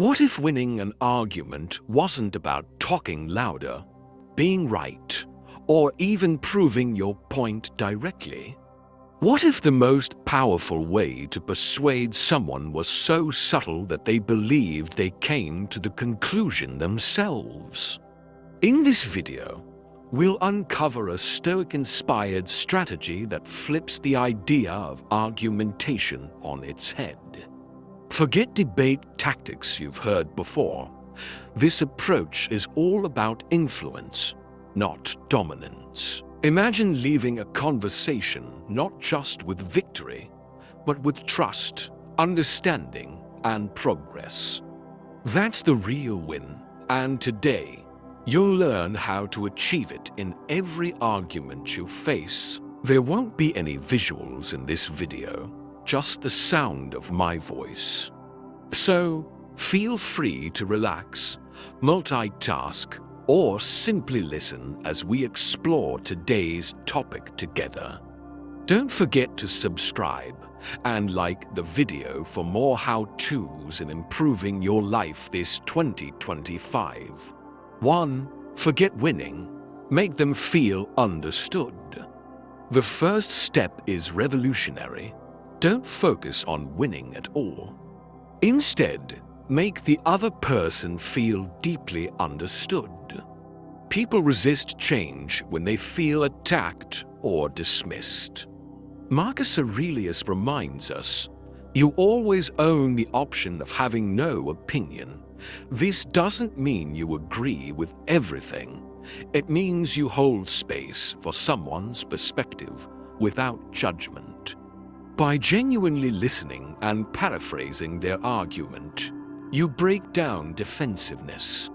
What if winning an argument wasn't about talking louder, being right, or even proving your point directly? What if the most powerful way to persuade someone was so subtle that they believed they came to the conclusion themselves? In this video, we'll uncover a Stoic-inspired strategy that flips the idea of argumentation on its head. Forget debate tactics you've heard before. This approach is all about influence, not dominance. Imagine leaving a conversation not just with victory, but with trust, understanding, and progress. That's the real win, and today, you'll learn how to achieve it in every argument you face. There won't be any visuals in this video, just the sound of my voice. So, feel free to relax, multitask, or simply listen as we explore today's topic together. Don't forget to subscribe and like the video for more how-tos in improving your life this 2025. 1. Forget winning. Make them feel understood. The first step is revolutionary. Don't focus on winning at all. Instead, make the other person feel deeply understood. People resist change when they feel attacked or dismissed. Marcus Aurelius reminds us, you always own the option of having no opinion. This doesn't mean you agree with everything. It means you hold space for someone's perspective without judgment. By genuinely listening and paraphrasing their argument, you break down defensiveness.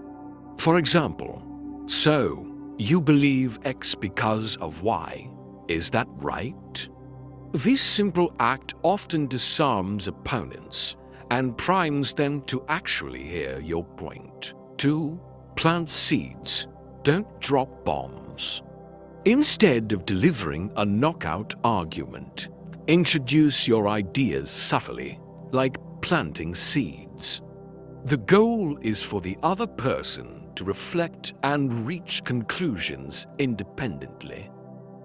For example, so, you believe X because of Y. Is that right? This simple act often disarms opponents and primes them to actually hear your point. 2. Plant seeds. Don't drop bombs. Instead of delivering a knockout argument, introduce your ideas subtly, like planting seeds. The goal is for the other person to reflect and reach conclusions independently.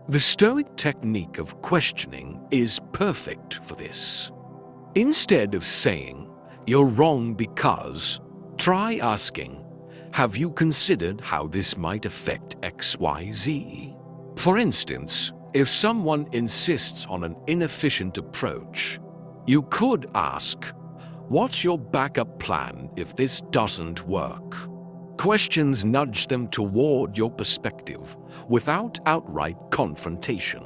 The Stoic technique of questioning is perfect for this. Instead of saying, "You're wrong because," try asking, "Have you considered how this might affect XYZ?" For instance, if someone insists on an inefficient approach, you could ask, "What's your backup plan if this doesn't work?" Questions nudge them toward your perspective without outright confrontation.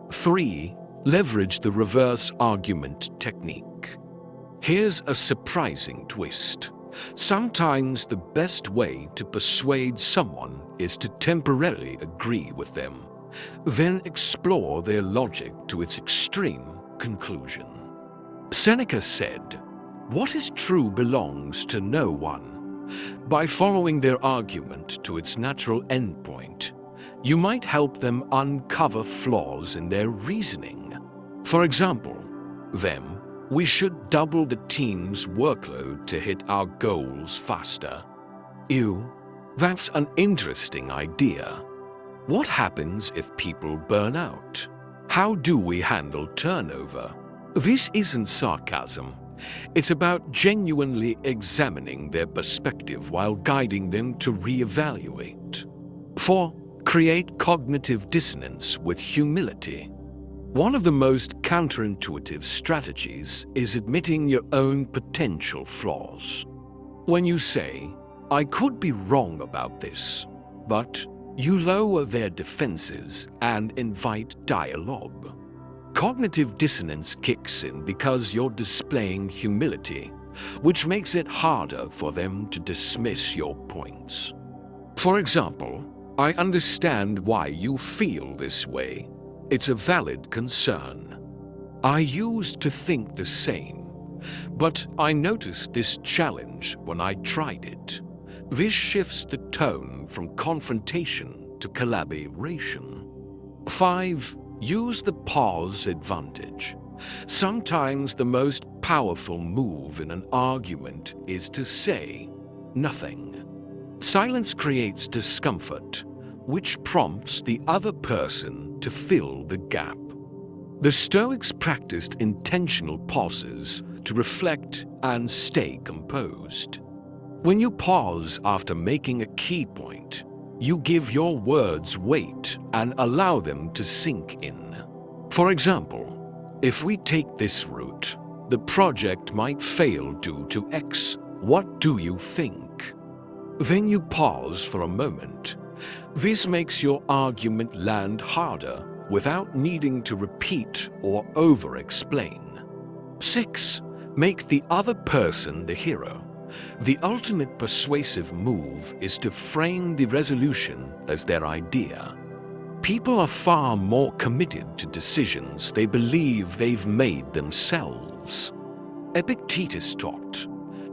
3. Leverage the reverse argument technique. Here's a surprising twist. Sometimes the best way to persuade someone is to temporarily agree with them, then explore their logic to its extreme conclusion. Seneca said, "What is true belongs to no one." By following their argument to its natural endpoint, you might help them uncover flaws in their reasoning. For example, we should double the team's workload to hit our goals faster. That's an interesting idea. What happens if people burn out? How do we handle turnover? This isn't sarcasm. It's about genuinely examining their perspective while guiding them to reevaluate. 4. Create cognitive dissonance with humility. One of the most counterintuitive strategies is admitting your own potential flaws. When you say, "I could be wrong about this," but you lower their defenses and invite dialogue. Cognitive dissonance kicks in because you're displaying humility, which makes it harder for them to dismiss your points. For example, "I understand why you feel this way. It's a valid concern. I used to think the same, but I noticed this challenge when I tried it." This shifts the tone from confrontation to collaboration. 5. Use the pause advantage. Sometimes the most powerful move in an argument is to say nothing. Silence creates discomfort, which prompts the other person to fill the gap. The Stoics practiced intentional pauses to reflect and stay composed. When you pause after making a key point, you give your words weight and allow them to sink in. For example, if we take this route, the project might fail due to X. What do you think? Then you pause for a moment. This makes your argument land harder without needing to repeat or over-explain. 6. Make the other person the hero. The ultimate persuasive move is to frame the resolution as their idea. People are far more committed to decisions they believe they've made themselves. Epictetus taught,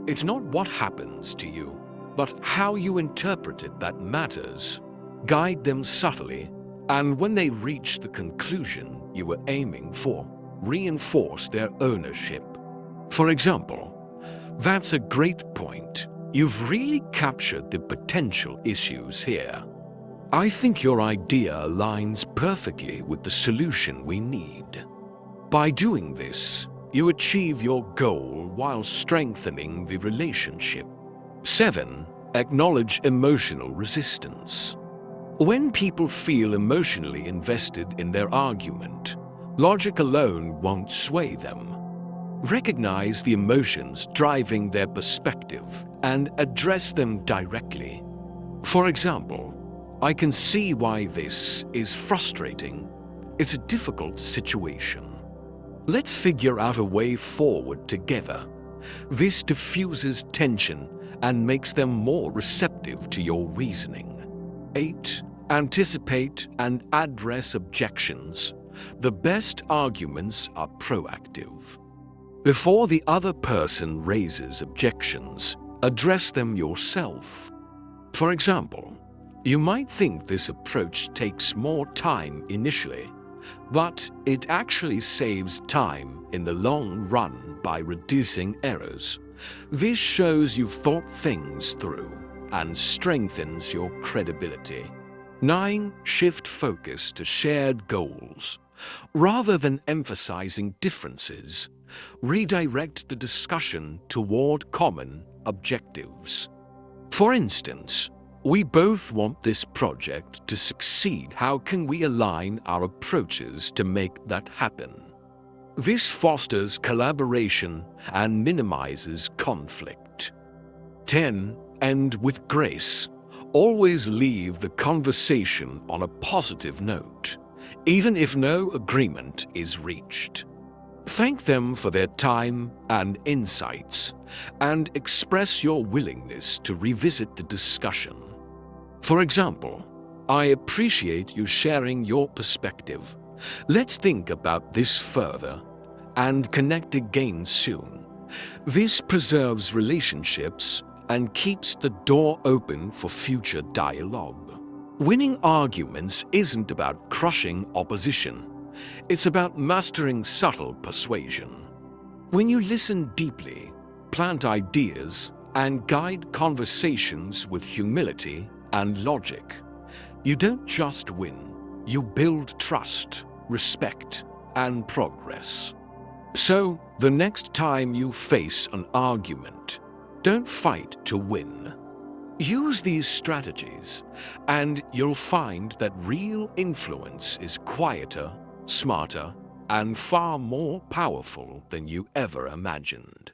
"It's not what happens to you, but how you interpret it that matters. Guide them subtly, and when they reach the conclusion you were aiming for, reinforce their ownership." For example, "That's a great point. You've really captured the potential issues here. I think your idea aligns perfectly with the solution we need." By doing this, you achieve your goal while strengthening the relationship. 7. Acknowledge emotional resistance. When people feel emotionally invested in their argument, logic alone won't sway them. Recognize the emotions driving their perspective and address them directly. For example, "I can see why this is frustrating. It's a difficult situation. Let's figure out a way forward together." This diffuses tension and makes them more receptive to your reasoning. 8. Anticipate and address objections. The best arguments are proactive. Before the other person raises objections, address them yourself. For example, you might think this approach takes more time initially, but it actually saves time in the long run by reducing errors. This shows you've thought things through and strengthens your credibility. 9. Shift focus to shared goals. Rather than emphasizing differences, redirect the discussion toward common objectives. For instance, "We both want this project to succeed. How can we align our approaches to make that happen?" This fosters collaboration and minimizes conflict. 10. End with grace. Always leave the conversation on a positive note, even if no agreement is reached. Thank them for their time and insights, and express your willingness to revisit the discussion. For example, "I appreciate you sharing your perspective. Let's think about this further and connect again soon." This preserves relationships and keeps the door open for future dialogue. Winning arguments isn't about crushing opposition. It's about mastering subtle persuasion. When you listen deeply, plant ideas, and guide conversations with humility and logic, you don't just win, you build trust, respect, and progress. So, the next time you face an argument, don't fight to win. Use these strategies, and you'll find that real influence is quieter, smarter, and far more powerful than you ever imagined.